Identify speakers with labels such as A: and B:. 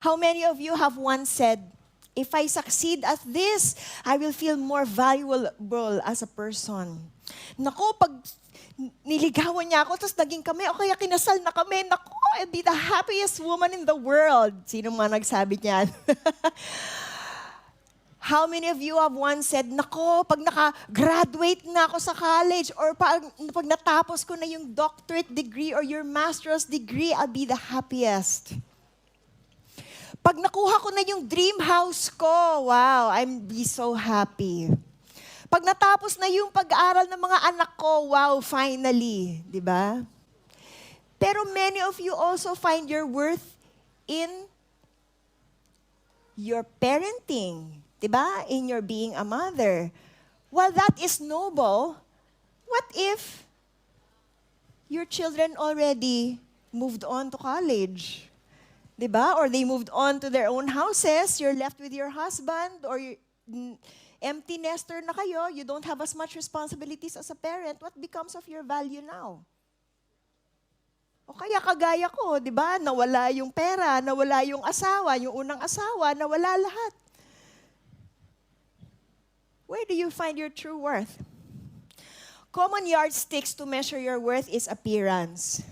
A: How many of you have once said, if I succeed at this, I will feel more valuable as a person. Naku, pag niligawan niya ako, tapos naging kami, o kaya kinasal na kami, naku, I'll be the happiest woman in the world. Sino mga nagsabi niyan? How many of you have once said, nako, pag naka-graduate na ako sa college or pag natapos ko na yung doctorate degree or your master's degree, I'll be the happiest. Pag nakuha ko na yung dream house ko, wow, I'm be so happy. Pag natapos na yung pag-aaral ng mga anak ko, wow, finally, di ba? Pero many of you also find your worth in your parenting. Diba? In your being a mother. While that is noble, what if your children already moved on to college? Diba? Or they moved on to their own houses, you're left with your husband, or empty nester na kayo, you don't have as much responsibilities as a parent, what becomes of your value now? O kaya kagaya ko, diba? Nawala yung pera, nawala yung asawa, yung unang asawa, nawala lahat. Where do you find your true worth? Common yardsticks to measure your worth is appearance.